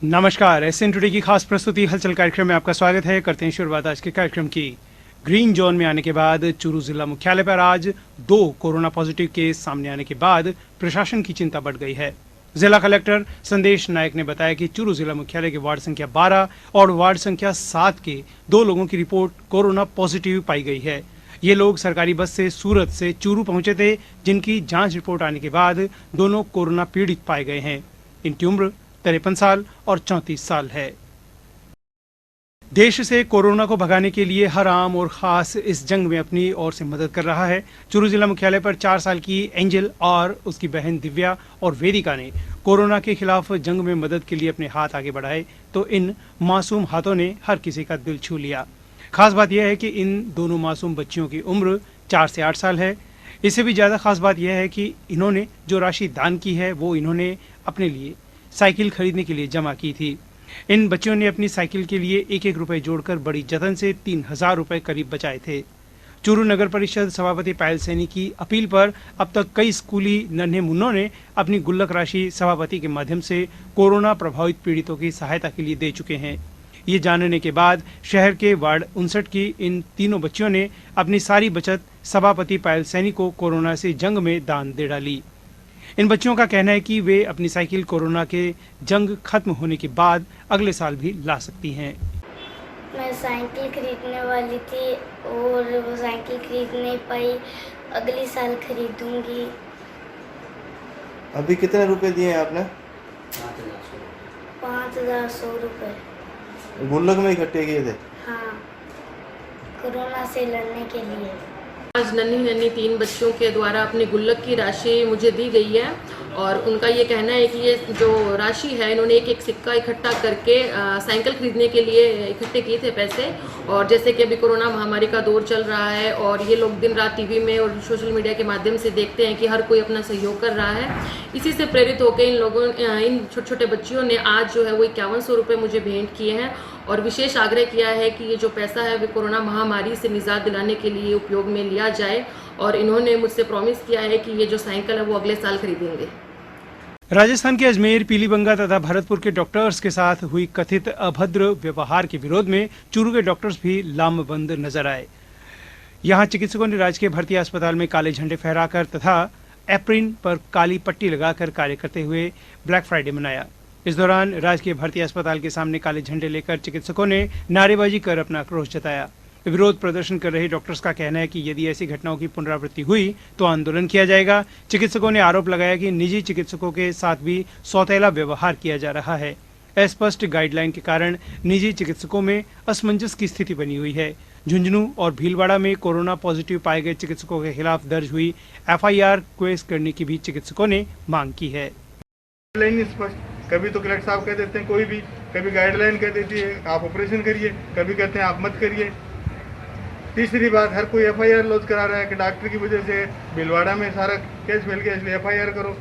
नमस्कार, SN today की खास प्रस्तुति हलचल कार्यक्रम में आपका स्वागत है। करते हैं शुरुआत आज के कार्यक्रम की। ग्रीन जोन में आने के बाद चूरू जिला मुख्यालय पर आज 2 कोरोना पॉजिटिव केस सामने आने के बाद प्रशासन की चिंता बढ़ गई है। जिला कलेक्टर संदेश नायक ने बताया कि चूरू जिला मुख्यालय के वार्ड संख्या 12 और वार्ड संख्या 7 के 2 लोगों की रिपोर्ट कोरोना पॉजिटिव पाई गई है। ये लोग सरकारी बस से सूरत से चूरू पहुंचे थे, जिनकी जांच रिपोर्ट आने के बाद दोनों कोरोना पीड़ित पाए गए हैं। इनकी उम्र 53 साल और 34 साल है। देश से कोरोना को भगाने के लिए हर आम और खास इस जंग में अपनी ओर से मदद कर रहा है। चूरू जिला मुख्यालय पर 4 साल की एंजल और उसकी बहन दिव्या और वेदिका ने कोरोना के खिलाफ जंग में मदद के लिए अपने हाथ आगे बढ़ाए, तो इन मासूम हाथों ने हर किसी का दिल छू लिया। खास बात यह है कि इन दोनों मासूम बच्चियों की उम्र 4 से 8 साल है। इससे भी ज़्यादा खास बात यह है कि इन्होंने जो राशि दान की है वो इन्होंने अपने लिए साइकिल खरीदने के लिए जमा की थी। इन बच्चों ने अपनी साइकिल के लिए 1-1 रुपए जोड़कर बड़ी जतन से 3000 रुपए करीब बचाए थे। चूरू नगर परिषद सभापति पायल सैनी की अपील पर अब तक कई स्कूली नन्हे मुन्नों ने अपनी गुल्लक राशि सभापति के माध्यम से कोरोना प्रभावित पीड़ितों की सहायता के लिए दे चुके हैं। ये जानने के बाद शहर के वार्ड 59 की इन तीनों बच्चियों ने अपनी सारी बचत सभापति पायल सैनी को कोरोना से जंग में दान दे डाली। इन बच्चियों का कहना है कि वे अपनी साइकिल कोरोना के जंग खत्म होने के बाद अगले साल भी ला सकती हैं। मैं साइकिल खरीदने वाली थी और वो साइकिल खरीद नहीं पाई, अगले साल खरीदूंगी। अभी कितने रुपए दिए हैं आपने? 5100 रुपये। गुल्लक में इकट्ठे किए थे? हाँ, कोरोना से लड़ने के लिए। आज नन्ही 3 बच्चों के द्वारा अपनी गुल्लक की राशि मुझे दी गई है और उनका ये कहना है कि ये जो राशि है इन्होंने एक सिक्का इकट्ठा करके साइकिल खरीदने के लिए इकट्ठे किए थे पैसे। और जैसे कि अभी कोरोना महामारी का दौर चल रहा है और ये लोग दिन रात टीवी में और सोशल मीडिया के माध्यम से देखते हैं कि हर कोई अपना सहयोग कर रहा है। इसी से प्रेरित होकर इन छोटे छोटे बच्चियों ने आज जो है वो 5100 रुपये मुझे भेंट किए हैं और विशेष आग्रह किया है कि ये जो पैसा है वो कोरोना महामारी से निजात दिलाने के लिए उपयोग में लिया जाए। और इन्होंने मुझसे प्रॉमिस किया है कि ये जो साइकिल है वो अगले साल खरीदेंगे। राजस्थान के अजमेर, पीलीबंगा तथा भरतपुर के डॉक्टर्स के साथ हुई कथित अभद्र व्यवहार के विरोध में चूरू के डॉक्टर्स भी लामबंद नजर आए। यहां चिकित्सकों ने राजकीय भर्ती अस्पताल में काले झंडे फहराकर तथा एप्रिन पर काली पट्टी लगाकर कार्य करते हुए ब्लैक फ्राइडे मनाया। इस दौरान राजकीय भर्ती अस्पताल के सामने काले झंडे लेकर चिकित्सकों ने नारेबाजी कर अपना आक्रोश जताया। विरोध प्रदर्शन कर रहे डॉक्टर्स का कहना है कि यदि ऐसी घटनाओं की पुनरावृत्ति हुई तो आंदोलन किया जाएगा। चिकित्सकों ने आरोप लगाया कि निजी चिकित्सकों के साथ भी सौतेला व्यवहार किया जा रहा है। अस्पष्ट गाइडलाइन के कारण निजी चिकित्सकों में असमंजस की स्थिति बनी हुई है। झुंझुनू और भीलवाड़ा में कोरोना पॉजिटिव पाए गए चिकित्सकों के खिलाफ दर्ज हुई FIR क्वेश करने की भी चिकित्सकों ने मांग की है। कभी तो कलेक्टर साहब कह देते हैं कोई भी, कभी गाइडलाइन कह देती है आप ऑपरेशन करिए, कभी कहते हैं आप मत करिए। तीसरी बात, हर कोई FIR लॉन्च करा रहा है कि डॉक्टर की वजह से भीलवाड़ा में सारा केस फैल गया इसलिए FIR करो।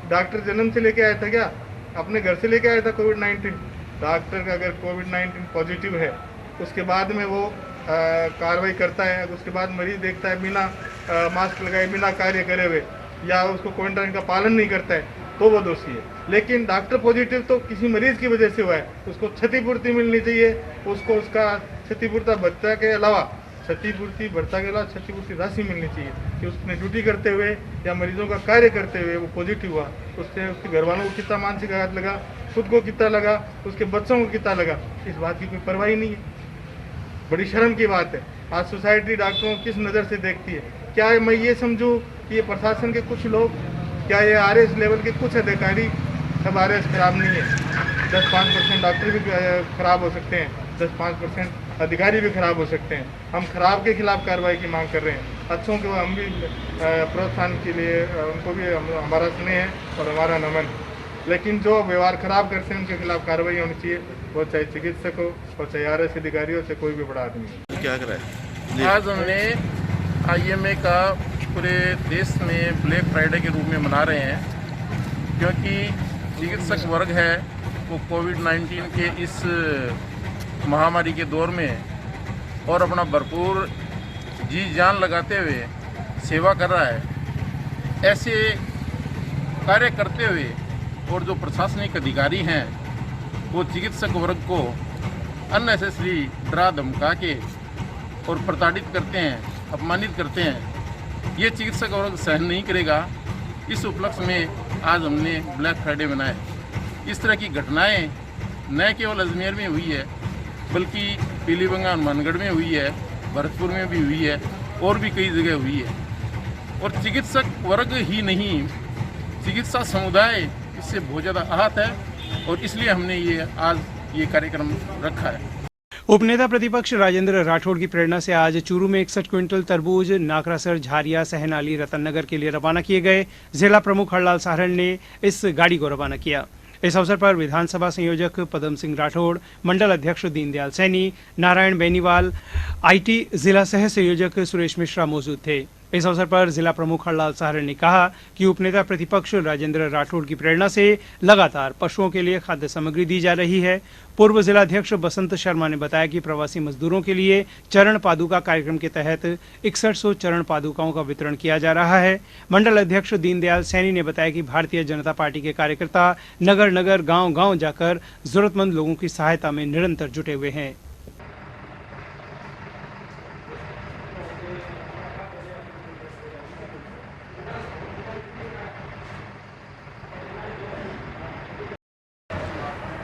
डॉक्टर जन्म से लेके आया था क्या? अपने घर से लेके आया था कोविड-19? डॉक्टर का अगर कोविड-19 पॉजिटिव है उसके बाद में वो कार्रवाई करता है, उसके बाद मरीज देखता है बिना मास्क लगाए, बिना कार्य करे हुए, या उसको क्वारंटाइन का पालन नहीं करता है तो वो दोषी है। लेकिन डॉक्टर पॉजिटिव तो किसी मरीज की वजह से हुआ है, उसको क्षतिपूर्ति मिलनी चाहिए। उसको उसका क्षतिपूर्ति भत्ता के अलावा क्षतिपूर्ति राशि मिलनी चाहिए कि उसने ड्यूटी करते हुए या मरीजों का कार्य करते हुए वो पॉजिटिव हुआ, उससे उसके घर वालों को कितना मानसिक आघात लगा, खुद को कितना लगा, उसके बच्चों को कितना लगा, इस बात की कोई परवाह ही नहीं है। बड़ी शर्म की बात है। आज सोसाइटी डॉक्टरों को किस नज़र से देखती है? क्या मैं ये समझूँ कि ये प्रशासन के कुछ लोग, क्या ये RS लेवल के कुछ अधिकारी सब RS खराब नहीं है? 10-5% डॉक्टर भी खराब हो सकते हैं, 10-5% अधिकारी भी खराब हो सकते हैं। हम खराब के खिलाफ कार्रवाई की मांग कर रहे हैं। अच्छों के हम भी प्रोत्साहन के लिए उनको भी हमारा स्नेह है और हमारा नमन। लेकिन जो व्यवहार खराब करते हैं उनके खिलाफ कार्रवाई होनी चाहिए, वो चाहे चिकित्सक हो और चाहे RS अधिकारी हो, चाहे कोई भी बड़ा आदमी हो। क्या करा है? आज हमने IMA का पूरे देश में ब्लैक फ्राइडे के रूप में मना रहे हैं, क्योंकि चिकित्सक वर्ग है वो कोविड-19 के इस महामारी के दौर में और अपना भरपूर जी जान लगाते हुए सेवा कर रहा है। ऐसे कार्य करते हुए और जो प्रशासनिक अधिकारी हैं वो चिकित्सक वर्ग को अननेसेसरी डरा धमका के और प्रताड़ित करते हैं, अपमानित करते हैं, ये चिकित्सक वर्ग सहन नहीं करेगा। इस उपलक्ष्य में आज हमने ब्लैक फ्राइडे मनाए। इस तरह की घटनाएं न केवल अजमेर में हुई है, बल्कि पीलीभंगा हनुमानगढ़ में हुई है, भरतपुर में भी हुई है और भी कई जगह हुई है। और चिकित्सक वर्ग ही नहीं, चिकित्सा समुदाय इससे बहुत ज़्यादा आहत है और इसलिए हमने आज ये कार्यक्रम रखा है। उपनेता प्रतिपक्ष राजेंद्र राठौड़ की प्रेरणा से आज चूरू में 61 क्विंटल तरबूज नाकरासर, झारिया, सहनाली, रतननगर के लिए रवाना किए गए। जिला प्रमुख हरलाल साहरण ने इस गाड़ी को रवाना किया। इस अवसर पर विधानसभा संयोजक पदम सिंह राठौड़, मंडल अध्यक्ष दीनदयाल सैनी, नारायण बेनीवाल, IT जिला सह संयोजक सुरेश मिश्रा मौजूद थे। इस अवसर पर जिला प्रमुख हरलाल साहरण ने कहा कि उपनेता प्रतिपक्ष राजेंद्र राठौड़ की प्रेरणा से लगातार पशुओं के लिए खाद्य सामग्री दी जा रही है। पूर्व जिलाध्यक्ष बसंत शर्मा ने बताया कि प्रवासी मजदूरों के लिए चरण पादुका कार्यक्रम के तहत 6100 चरण पादुकाओं का वितरण किया जा रहा है। मंडल अध्यक्ष दीनदयाल सैनी ने बताया कि भारतीय जनता पार्टी के कार्यकर्ता नगर नगर, गांव गांव जाकर जरूरतमंद लोगों की सहायता में निरंतर जुटे हुए हैं।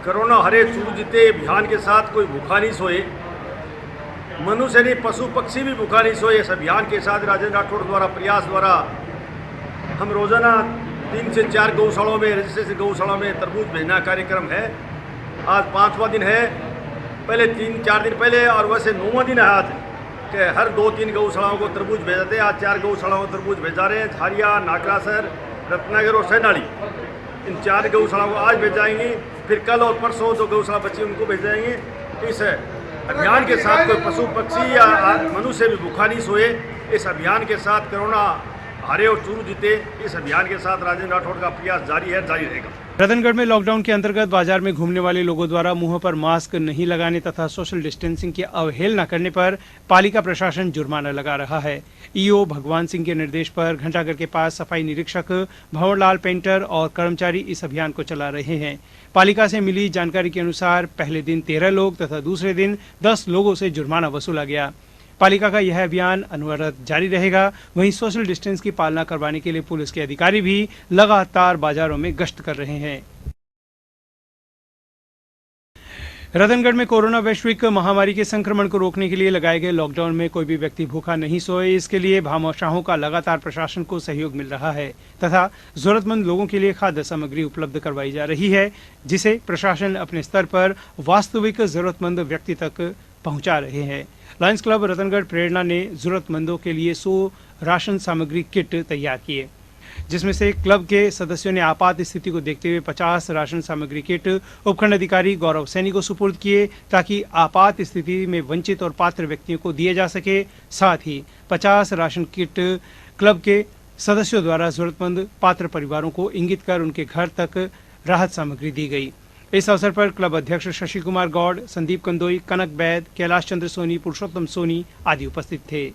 कोरोना हरे चूरू जीते अभियान के साथ कोई भूखा नहीं सोए, मनुष्य नहीं पशु पक्षी भी भूखा नहीं सोए। इस अभियान के साथ राजेंद्र राठौड़ द्वारा प्रयास द्वारा हम रोजाना 3 से 4 गौशालाओं में, रजिस्ट्रेशन गौशाला में तरबूज भेजना कार्यक्रम है। आज 5वां दिन है। पहले 3-4 दिन पहले और वैसे 9वां दिन है आज कि हर 2-3 गौशालाओं को तरबूज भेजते हैं। आज 4 गौशालाओं को तरबूज भेजा रहे हैं। झारिया, नाकरासर, रत्नागर और सहनाली, इन 4 गौशालाओं को आज भेजाएंगे। फिर कल और परसों जो गौशाला बची उनको भेजाएंगे। इस अभियान के साथ कोई पशु पक्षी या मनुष्य भी भूखा नहीं सोए। इस अभियान के साथ कोरोना हारे और चूरू जीते, इस अभियान के साथ राजेंद्र राठौड़ का प्रयास जारी है, जारी रहेगा। रतनगढ़ में लॉकडाउन के अंतर्गत बाजार में घूमने वाले लोगों द्वारा मुंह पर मास्क नहीं लगाने तथा सोशल डिस्टेंसिंग की अवहेलना करने पर पालिका प्रशासन जुर्माना लगा रहा है। ईओ भगवान सिंह के निर्देश पर घंटाघर के पास सफाई निरीक्षक भंवरलाल पेंटर और कर्मचारी इस अभियान को चला रहे हैं। पालिका से मिली जानकारी के अनुसार पहले दिन 13 लोग तथा दूसरे दिन 10 लोगों से जुर्माना वसूला गया। पालिका का यह अभियान अनवरत जारी रहेगा। वहीं सोशल डिस्टेंस की पालना करवाने के लिए पुलिस के अधिकारी भी लगातार बाजारों में गश्त कर रहे हैं। रतनगढ़ में कोरोना वैश्विक महामारी के संक्रमण को रोकने के लिए लगाए गए लॉकडाउन में कोई भी व्यक्ति भूखा नहीं सोए, इसके लिए भामाशाहों का लगातार प्रशासन को सहयोग मिल रहा है तथा जरूरतमंद लोगों के लिए खाद्य सामग्री उपलब्ध करवाई जा रही है, जिसे प्रशासन अपने स्तर पर वास्तविक जरूरतमंद व्यक्ति तक पहुंचा रहे हैं। लायंस क्लब रतनगढ़ प्रेरणा ने जरूरतमंदों के लिए 100 राशन सामग्री किट तैयार किए, जिसमें से क्लब के सदस्यों ने आपात स्थिति को देखते हुए 50 राशन सामग्री किट उपखंड अधिकारी गौरव सैनी को सुपुर्द किए ताकि आपात स्थिति में वंचित और पात्र व्यक्तियों को दिए जा सके। साथ ही 50 राशन किट क्लब के सदस्यों द्वारा जरूरतमंद पात्र परिवारों को इंगित कर उनके घर तक राहत सामग्री दी गई। इस अवसर पर क्लब अध्यक्ष शशि कुमार गौड़, संदीप कंदोई, कनक बैद, कैलाश चंद्र सोनी, पुरुषोत्तम सोनी आदि उपस्थित थे।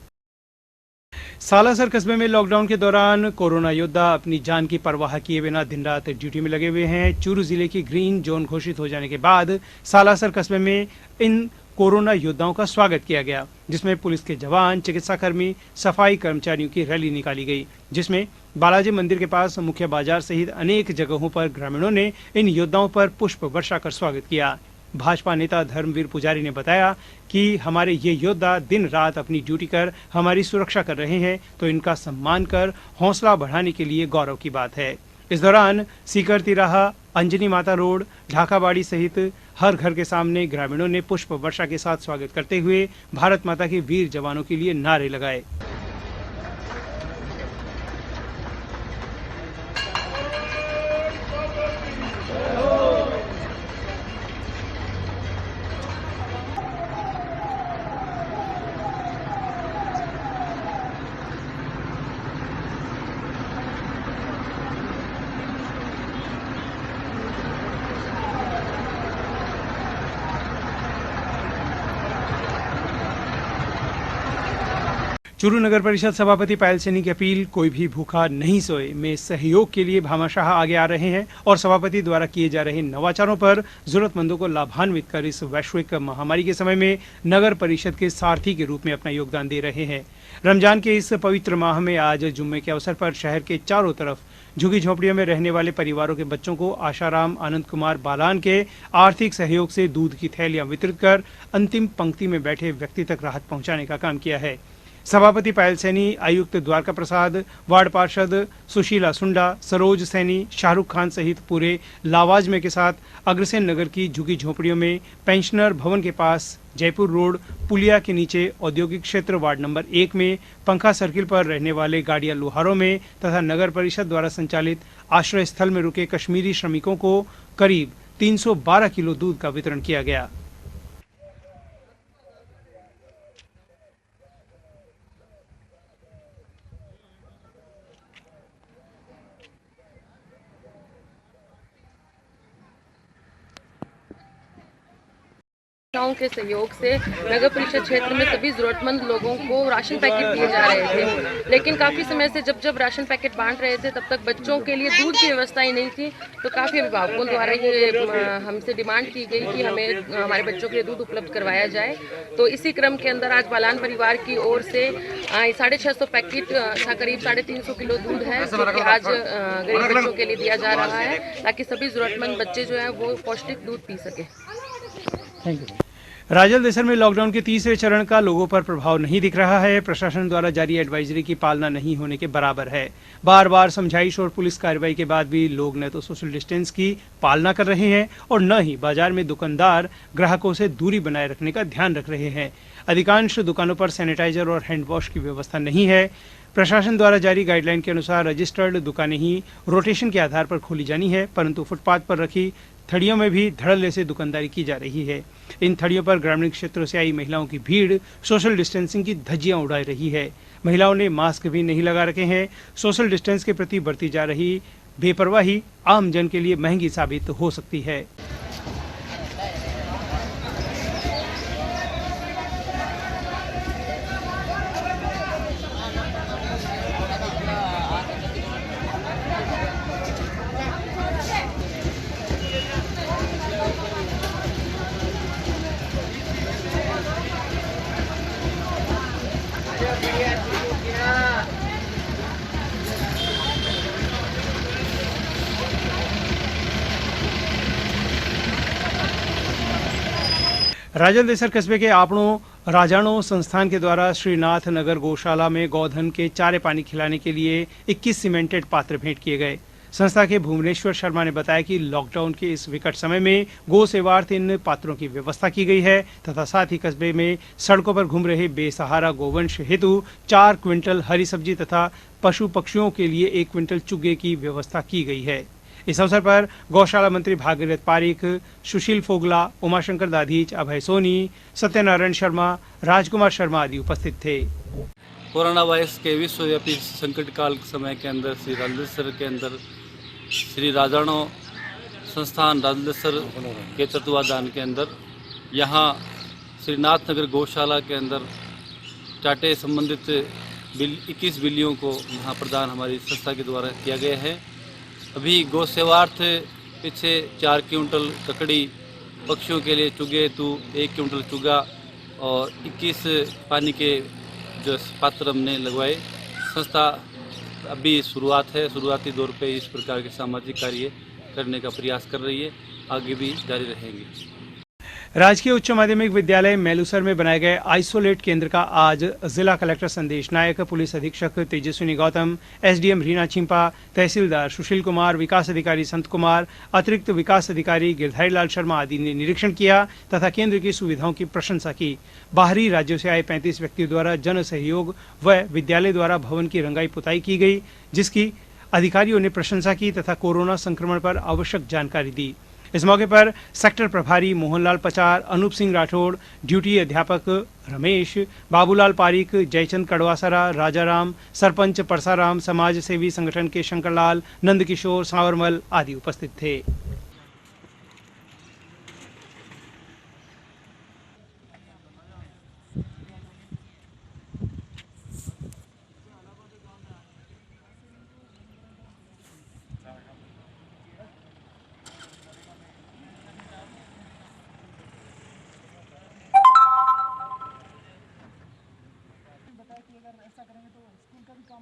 सालासर कस्बे में लॉकडाउन के दौरान कोरोना योद्धा अपनी जान की परवाह किए बिना दिन रात ड्यूटी में लगे हुए हैं। चूरू जिले की ग्रीन जोन घोषित हो जाने के बाद सालासर कस्बे में इन कोरोना योद्धाओं का स्वागत किया गया, जिसमें पुलिस के जवान, चिकित्साकर्मी, सफाई कर्मचारियों की रैली निकाली गई, जिसमें बालाजी मंदिर के पास मुख्य बाजार सहित अनेक जगहों पर ग्रामीणों ने इन योद्धाओं पर पुष्प वर्षा कर स्वागत किया। भाजपा नेता धर्मवीर पुजारी ने बताया कि हमारे ये योद्धा दिन रात अपनी ड्यूटी कर हमारी सुरक्षा कर रहे हैं, तो इनका सम्मान कर हौसला बढ़ाने के लिए गौरव की बात है। इस दौरान सीकर तिराहा, अंजनी माता रोड, ढाकाबाड़ी सहित हर घर के सामने ग्रामीणों ने पुष्प वर्षा के साथ स्वागत करते हुए भारत माता के वीर जवानों के लिए नारे लगाए। चूरू नगर परिषद सभापति पायल सैनी की अपील कोई भी भूखा नहीं सोए में सहयोग के लिए भामाशाह आगे आ रहे हैं और सभापति द्वारा किए जा रहे नवाचारों पर जरूरतमंदों को लाभान्वित कर इस वैश्विक महामारी के समय में नगर परिषद के सारथी के रूप में अपना योगदान दे रहे हैं। रमजान के इस पवित्र माह में आज जुम्मे के अवसर पर शहर के चारों तरफ झुग्गी झोंपड़ियों में रहने वाले परिवारों के बच्चों को आशाराम आनंद कुमार बालान के आर्थिक सहयोग से दूध की थैलियां वितरित कर अंतिम पंक्ति में बैठे व्यक्ति तक राहत पहुंचाने का काम किया है। सभापति पायल सैनी, आयुक्त द्वारका प्रसाद, वार्ड पार्षद सुशीला सुंडा, सरोज सैनी, शाहरुख खान सहित पूरे लावाजमे के साथ अग्रसेन नगर की झुग्गी झोंपड़ियों में पेंशनर भवन के पास, जयपुर रोड पुलिया के नीचे औद्योगिक क्षेत्र वार्ड नंबर 1 में, पंखा सर्किल पर रहने वाले गाड़िया लोहारों में तथा नगर परिषद द्वारा संचालित आश्रय स्थल में रुके कश्मीरी श्रमिकों को करीब 312 किलो दूध का वितरण किया गया। के सहयोग से नगर परिषद क्षेत्र में सभी जरूरतमंद लोगों को राशन पैकेट दिए जा रहे थे, लेकिन काफ़ी समय से जब राशन पैकेट बांट रहे थे तब तक बच्चों के लिए दूध की व्यवस्था ही नहीं थी। तो काफ़ी अभिभावकों द्वारा ये हमसे डिमांड की गई कि हमें हमारे बच्चों के लिए दूध उपलब्ध करवाया जाए। तो इसी क्रम के अंदर आज बालान परिवार की ओर से 650 पैकेट करीब 350 किलो दूध है जो कि आज गरीब बच्चों के लिए दिया जा रहा है ताकि सभी जरूरतमंद बच्चे जो हैं वो पौष्टिक दूध पी सके। Thank you. राजलदेसर में लॉकडाउन के तीसरे चरण का लोगों पर प्रभाव नहीं दिख रहा है। प्रशासन द्वारा जारी एडवाइजरी की पालना नहीं होने के बराबर है। बार बार समझाइश और पुलिस कार्रवाई के बाद भी लोग न तो सोशल डिस्टेंस की पालना कर रहे हैं और न ही बाजार में दुकानदार ग्राहकों से दूरी बनाए रखने का ध्यान रख रहे हैं। अधिकांश दुकानों पर सैनिटाइजर और हैंड वॉश की व्यवस्था नहीं है। प्रशासन द्वारा जारी गाइडलाइन के अनुसार रजिस्टर्ड दुकानें ही रोटेशन के आधार पर खोली जानी है, परंतु फुटपाथ पर रखी थड़ियों में भी धड़ल्ले से दुकानदारी की जा रही है। इन थड़ियों पर ग्रामीण क्षेत्रों से आई महिलाओं की भीड़ सोशल डिस्टेंसिंग की धज्जियां उड़ा रही है। महिलाओं ने मास्क भी नहीं लगा रखे हैं। सोशल डिस्टेंस के प्रति बरती जा रही बेपरवाही आम जन के लिए महंगी साबित हो सकती है। राजलदेसर कस्बे के आपड़ों राजाणों संस्थान के द्वारा श्रीनाथ नगर गौशाला में गौधन के चारे पानी खिलाने के लिए 21 सीमेंटेड पात्र भेंट किए गए। संस्था के भुवनेश्वर शर्मा ने बताया कि लॉकडाउन के इस विकट समय में गौ सेवार्थ इन पात्रों की व्यवस्था की गई है तथा साथ ही कस्बे में सड़कों पर घूम रहे बेसहारा गोवंश हेतु 4 क्विंटल हरी सब्जी तथा पशु पक्षियों के लिए 1 क्विंटल चुगे की व्यवस्था की गई है। इस अवसर पर गौशाला मंत्री भागीरथ पारिक, सुशील फोगला, उमाशंकर दाधीच, अभय सोनी, सत्यनारायण शर्मा, राजकुमार शर्मा आदि उपस्थित थे। कोरोना वायरस के विश्वव्यापी संकट काल समय के अंदर श्री राजलदेसर के अंदर श्री राजाणों संस्थान राजलदेसर के तत्वाधान के अंदर यहाँ श्रीनाथ नगर गौशाला के अंदर चाटे संबंधित 21 बिल्लियों को यहाँ प्रदान हमारी संस्था के द्वारा किया गया है। अभी गौ सेवार्थ पीछे 4 क्विंटल ककड़ी, पक्षियों के लिए चुगे हेतु 1 क्विंटल चुगा और 21 पानी के जो पात्र हमने लगवाए। संस्था अभी शुरुआत है, शुरुआती दौर पे इस प्रकार के सामाजिक कार्य करने का प्रयास कर रही है, आगे भी जारी रहेंगे। राजकीय उच्च माध्यमिक विद्यालय मेलुसर में बनाए गए आइसोलेट केंद्र का आज जिला कलेक्टर संदेश नायक, पुलिस अधीक्षक तेजस्विनी गौतम, एसडीएम रीना चिंपा, तहसीलदार सुशील कुमार, विकास अधिकारी संत कुमार, अतिरिक्त विकास अधिकारी गिरधारी लाल शर्मा आदि ने निरीक्षण किया तथा केंद्र की सुविधाओं की प्रशंसा की। बाहरी राज्यों से आए 35 व्यक्तियों द्वारा जन सहयोग व विद्यालय द्वारा भवन की रंगाई पुताई की गई, जिसकी अधिकारियों ने प्रशंसा की तथा कोरोना संक्रमण पर आवश्यक जानकारी दी। इस मौके पर सेक्टर प्रभारी मोहनलाल पचार, अनूप सिंह राठौड़, ड्यूटी अध्यापक रमेश, बाबूलाल पारिक, जयचंद कड़वासरा, राजाराम, सरपंच परसाराम, समाज सेवी संगठन के शंकरलाल, नंदकिशोर, सांवरमल आदि उपस्थित थे।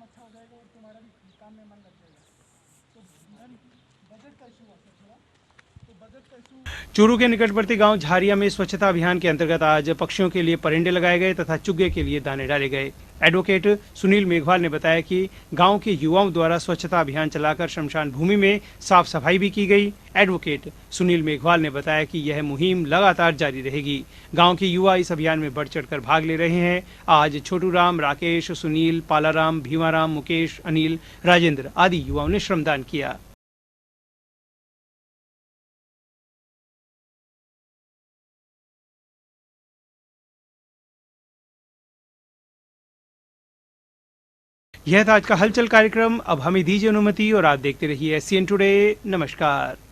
अच्छा हो जाएगा और तुम्हारा भी काम में मन लग जाएगा। तो बजट का इशू हुआ सर थोड़ा, तो बजट का इशू। चूरू के निकटवर्ती गांव झारिया में स्वच्छता अभियान के अंतर्गत आज पक्षियों के लिए परिंदे लगाए गए तथा चुग्गे के लिए दाने डाले गए। एडवोकेट सुनील मेघवाल ने बताया कि गांव के युवाओं द्वारा स्वच्छता अभियान चलाकर शमशान भूमि में साफ सफाई भी की गई। एडवोकेट सुनील मेघवाल ने बताया कि यह मुहिम लगातार जारी रहेगी। गांव के युवा इस अभियान में बढ़ चढ़कर भाग ले रहे हैं। आज छोटू राम, राकेश, सुनील, पालाराम, भीमाराम, मुकेश, अनिल, राजेंद्र आदि युवाओं ने श्रमदान किया। यह था आज का हलचल कार्यक्रम। अब हमें दीजिए अनुमति और आप देखते रहिए SCN टुडे। नमस्कार।